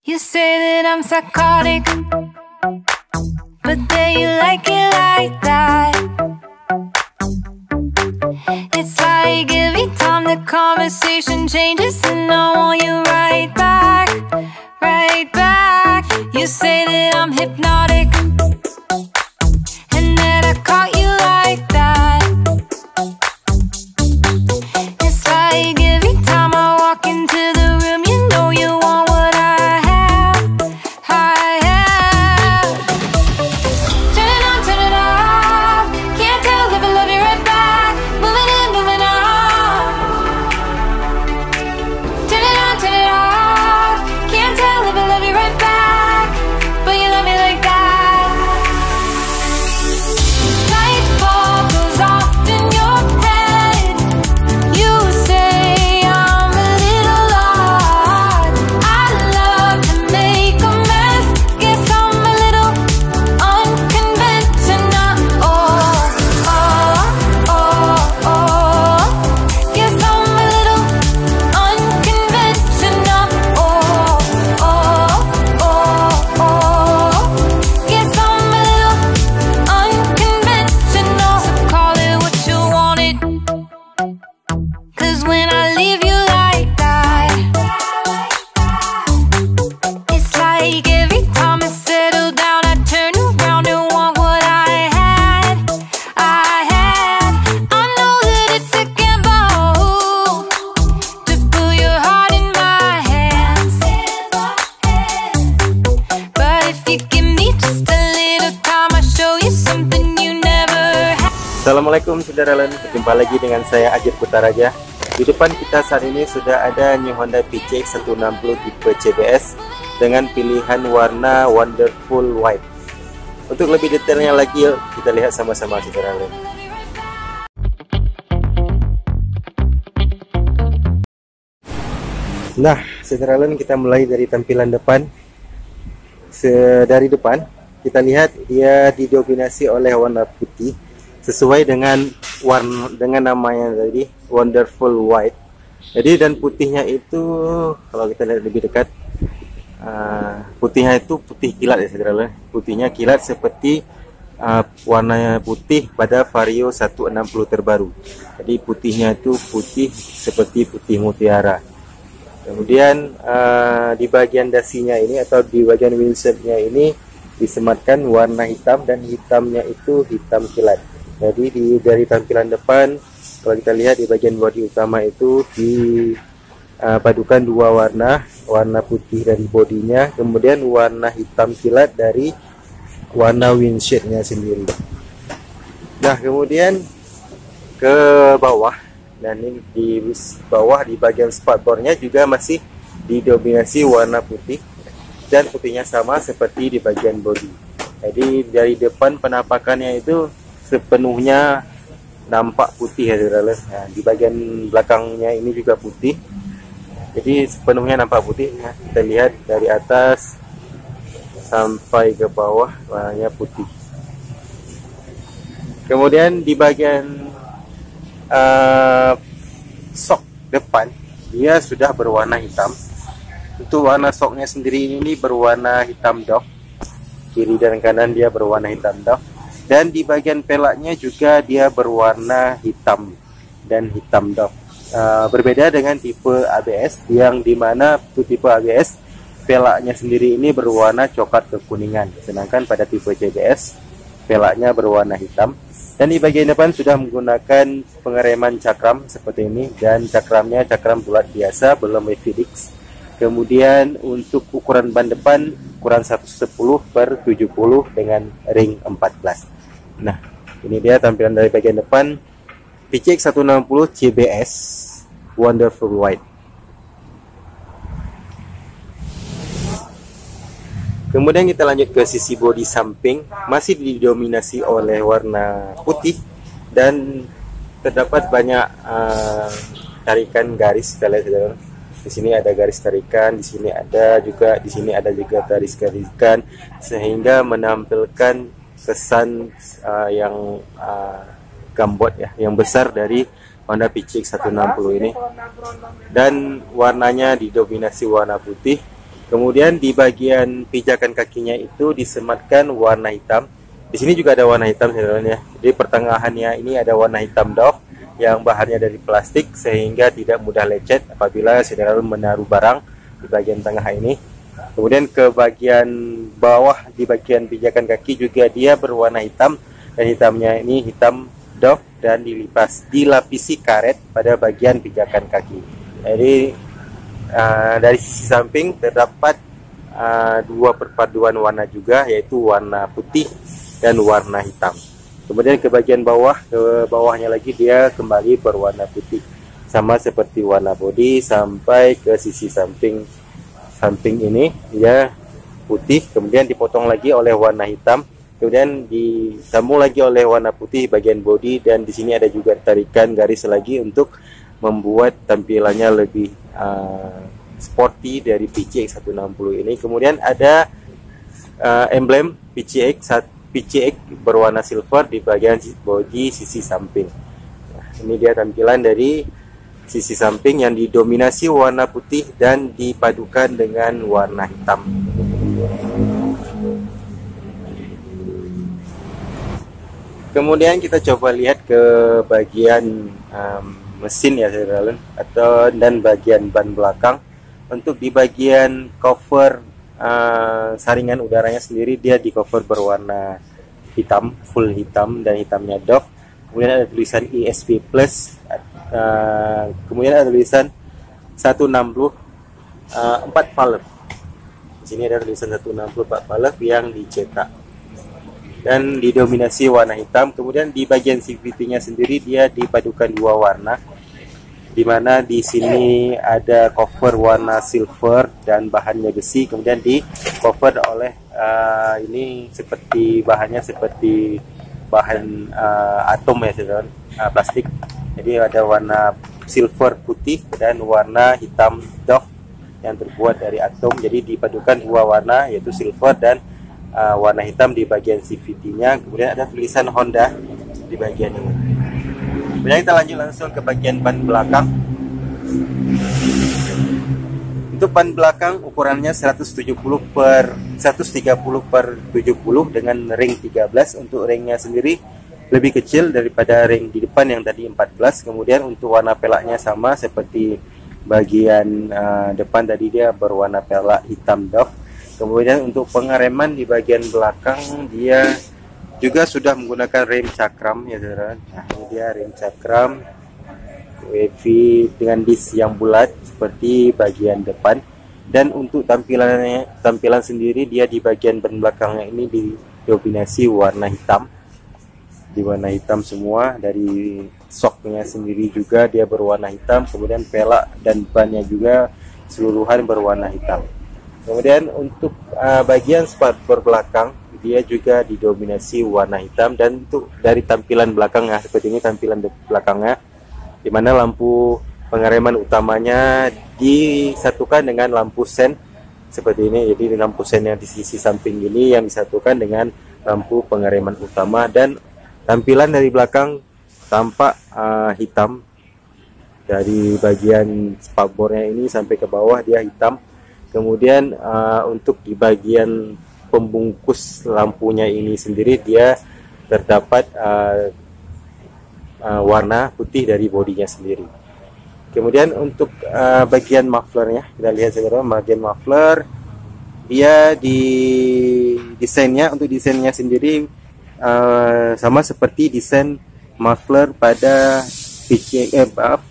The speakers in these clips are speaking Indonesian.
You say that I'm psychotic, but then you like it like that. It's like every time the conversation changes and I want you right back, right back. You say that I'm hypnotic and that I caught you like that. It's like every time I walk into the room, you know you want what I have, I have. Turn it on, turn it off. Can't tell if I love you right back. Moving in, moving on. Turn it on, turn it off. Can't tell if I love you right back, but you love me like that. Light bulb goes off in your head. You say I'm a little odd. I love to make a mess. Guess I'm a little unconventional. Oh, oh, oh, oh. Guess I'm a little unconventional. Oh, oh, oh, oh. Guess I'm a little unconventional. So call it what you wanted, 'cause when I leave you like that, it's like every time I settle down, I turn around and want what I had, I had. I know that it's a gamble to put your heart in my hands, but if you give me just a little time, I'll show you something you never had. Assalamualaikum saudara-saudara, berjumpa lagi dengan saya Ajit Putaraja. Di depan kita saat ini sudah ada New Honda PCX 160 tipe CBS dengan pilihan warna Wonderful White. Untuk lebih detailnya lagi, yuk kita lihat sama-sama saudara-saudara. Nah, saudara-saudara, kita mulai dari tampilan depan. Dari depan kita lihat dia didominasi oleh warna putih sesuai dengan namanya tadi, Wonderful White. Jadi dan putihnya itu kalau kita lihat lebih dekat, putihnya itu putih kilat ya saudara. Putihnya kilat seperti warna putih pada Vario 160 terbaru. Jadi putihnya itu putih seperti putih mutiara. Kemudian di bagian dasinya ini atau di bagian wheelsetnya ini disematkan warna hitam dan hitamnya itu hitam kilat. Jadi dari tampilan depan, kalau kita lihat di bagian bodi utama itu dipadukan dua warna putih dari bodinya, kemudian warna hitam kilat dari warna windshieldnya sendiri. Nah, kemudian ke bawah, dan ini di bawah di bagian spakbornya juga masih didominasi warna putih, dan putihnya sama seperti di bagian bodi. Jadi dari depan penampakannya itu sepenuhnya nampak putih ya saudara. Nah, di bagian belakangnya ini juga putih, jadi sepenuhnya nampak putih ya. Kita lihat dari atas sampai ke bawah warnanya putih. Kemudian di bagian sok depan dia sudah berwarna hitam. Untuk warna soknya sendiri ini berwarna hitam doff, kiri dan kanan dia berwarna hitam doff. Dan di bagian pelaknya juga dia berwarna hitam dan hitam doff. Berbeda dengan tipe ABS, yang dimana tipe ABS pelaknya sendiri ini berwarna coklat kekuningan, sedangkan pada tipe CBS pelaknya berwarna hitam. Dan di bagian depan sudah menggunakan pengereman cakram seperti ini, dan cakramnya cakram bulat biasa, belum wavy disc. Kemudian untuk ukuran ban depan ukuran 110/70 dengan ring 14. Nah, ini dia tampilan dari bagian depan PCX 160 CBS Wonderful White. Kemudian kita lanjut ke sisi bodi samping, masih didominasi oleh warna putih dan terdapat banyak tarikan garis. Kita lihat saudara. Di sini ada garis tarikan, di sini ada juga garis tarikan, sehingga menampilkan kesan yang gambot ya, yang besar dari Honda PCX 160 ini. Dan warnanya didominasi warna putih Kemudian di bagian pijakan kakinya itu disematkan warna hitam. Di sini juga ada warna hitam sebenarnya. Jadi pertengahannya ini ada warna hitam doff yang bahannya dari plastik sehingga tidak mudah lecet apabila saudara menaruh barang di bagian tengah ini. Kemudian ke bagian bawah di bagian pijakan kaki juga dia berwarna hitam, dan hitamnya ini hitam doff dan dilapisi karet pada bagian pijakan kaki. Jadi dari sisi samping terdapat dua perpaduan warna juga, yaitu warna putih dan warna hitam. Kemudian ke bagian bawah, ke bawahnya lagi dia kembali berwarna putih, sama seperti warna bodi sampai ke sisi samping ini dia putih, kemudian dipotong lagi oleh warna hitam, kemudian disambung lagi oleh warna putih bagian bodi, dan di sini ada juga tarikan garis lagi untuk membuat tampilannya lebih sporty dari PCX 160 ini. Kemudian ada emblem PCX berwarna silver di bagian bodi sisi samping. Nah, ini dia tampilan dari sisi samping yang didominasi warna putih dan dipadukan dengan warna hitam. Kemudian kita coba lihat ke bagian mesin ya saudara, dan bagian ban belakang. Untuk di bagian cover saringan udaranya sendiri dia di cover berwarna hitam, full hitam, dan hitamnya doff. Kemudian ada tulisan ESP Plus. Kemudian ada tulisan 160 4 valve. Di sini ada tulisan 160 4 valve yang dicetak dan didominasi warna hitam. Kemudian di bagian CVT-nya sendiri dia dipadukan dua warna, di mana di sini ada cover warna silver dan bahannya besi, kemudian di cover oleh ini seperti bahannya seperti bahan atom ya saudara, plastik. Jadi ada warna silver putih dan warna hitam doff yang terbuat dari atom. Jadi dipadukan dua warna, yaitu silver dan warna hitam di bagian CVT-nya. Kemudian ada tulisan Honda di bagian ini. Kemudian kita lanjut langsung ke bagian ban belakang. Untuk ban belakang ukurannya 130 per 70 dengan ring 13. Untuk ringnya sendiri lebih kecil daripada ring di depan yang tadi 14. Kemudian untuk warna pelaknya sama seperti bagian depan tadi, dia berwarna pelak hitam doff. Kemudian untuk pengereman di bagian belakang dia juga sudah menggunakan rem cakram ya saudara. Nah, ini dia rem cakram wavy dengan disc yang bulat seperti bagian depan. Dan untuk tampilan sendiri dia di bagian ban belakangnya ini didominasi warna hitam. Di warna hitam semua, dari shocknya sendiri juga dia berwarna hitam, kemudian pelak dan bannya juga seluruhan berwarna hitam. Kemudian untuk bagian spakbor belakang dia juga didominasi warna hitam, dan untuk dari tampilan belakangnya seperti ini tampilan belakangnya, di mana lampu pengereman utamanya disatukan dengan lampu sen seperti ini. Jadi lampu sen yang di sisi samping ini yang disatukan dengan lampu pengereman utama, dan tampilan dari belakang tampak hitam. Dari bagian spakbornya ini sampai ke bawah dia hitam. Kemudian untuk di bagian pembungkus lampunya ini sendiri dia terdapat warna putih dari bodinya sendiri. Kemudian untuk bagian mufflernya, kita lihat saudara, bagian muffler dia di desainnya, untuk desainnya sendiri sama seperti desain muffler pada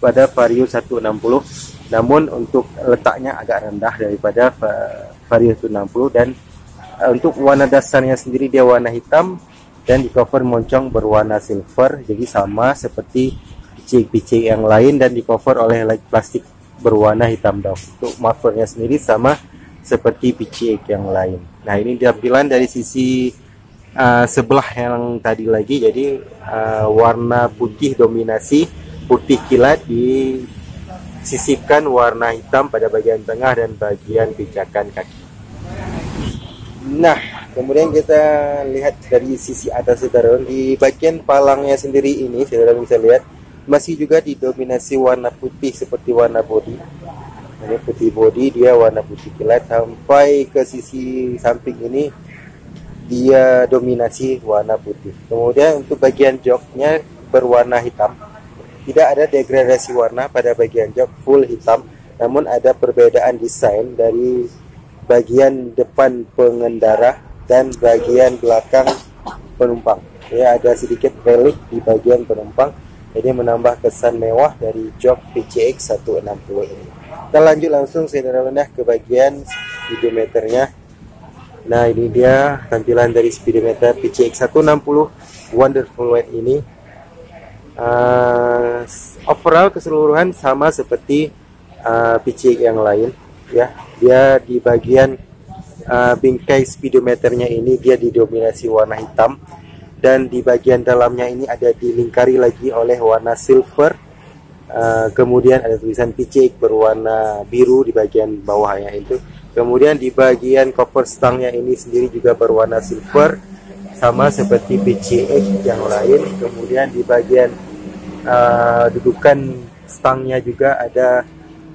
pada Vario 160, namun untuk letaknya agak rendah daripada Vario 160. Dan untuk warna dasarnya sendiri dia warna hitam dan di cover moncong berwarna silver, jadi sama seperti PCX yang lain, dan di cover oleh plastik berwarna hitam doff. Untuk mufflernya sendiri sama seperti PCX yang lain. Nah, ini tampilan dari sisi sebelah yang tadi lagi. Jadi warna putih dominasi, putih kilat, disisipkan warna hitam pada bagian tengah dan bagian pijakan kaki. Nah, kemudian kita lihat dari sisi atas saudara, di bagian palangnya sendiri ini saudara bisa lihat masih juga didominasi warna putih seperti warna bodi. Ini putih bodi, dia warna putih kilat sampai ke sisi samping ini dia dominasi warna putih. Kemudian untuk bagian joknya berwarna hitam. Tidak ada degradasi warna pada bagian jok, full hitam. Namun ada perbedaan desain dari bagian depan pengendara dan bagian belakang penumpang. Ya, ada sedikit relief di bagian penumpang. Jadi menambah kesan mewah dari jok PCX 160 ini. Kita lanjut langsung sederhana ke bagian speedometernya. Nah, ini dia tampilan dari speedometer PCX 160 Wonderful White ini. Overall keseluruhan sama seperti PCX yang lain, ya. Dia di bagian bingkai speedometernya ini dia didominasi warna hitam, dan di bagian dalamnya ini ada dilingkari lagi oleh warna silver. Kemudian ada tulisan PCX berwarna biru di bagian bawahnya itu. Kemudian di bagian cover stangnya ini sendiri juga berwarna silver, sama seperti PCX yang lain. Kemudian di bagian dudukan stangnya juga ada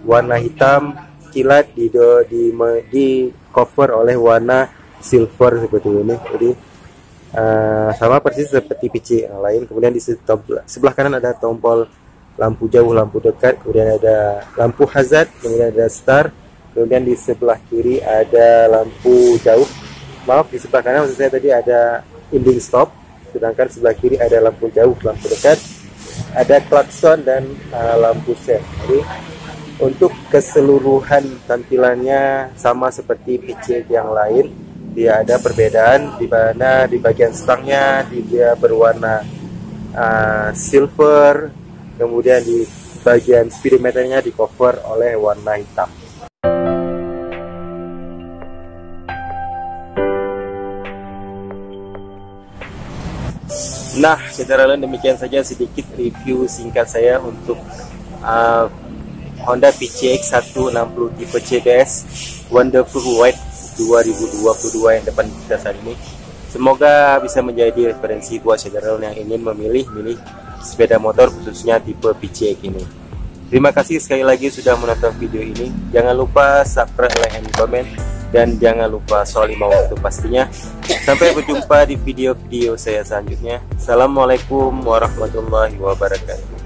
warna hitam kilat di cover oleh warna silver seperti ini. Jadi sama persis seperti PCX yang lain. Kemudian di sebelah kanan ada tombol lampu jauh, lampu dekat, kemudian ada lampu hazard, kemudian ada start, kemudian di sebelah kiri ada lampu jauh. Maaf, di sebelah kanan maksud saya tadi ada ending stop, sedangkan sebelah kiri ada lampu jauh, lampu dekat, ada klakson dan lampu sen. Jadi untuk keseluruhan tampilannya sama seperti PCX yang lain. Dia ada perbedaan di mana di bagian stangnya dia berwarna silver. Kemudian di bagian speedometernya di cover oleh warna hitam. Nah, saudara, demikian saja sedikit review singkat saya untuk Honda PCX 160 tipe CBS Wonderful White 2022 yang depan kita saat ini. Semoga bisa menjadi referensi buat saudara yang ingin memilih sepeda motor khususnya tipe PCX ini. Terima kasih sekali lagi sudah menonton video ini. Jangan lupa subscribe, like, and comment, dan jangan lupa soal 5 waktu pastinya. Sampai berjumpa di video-video saya selanjutnya. Assalamualaikum warahmatullahi wabarakatuh.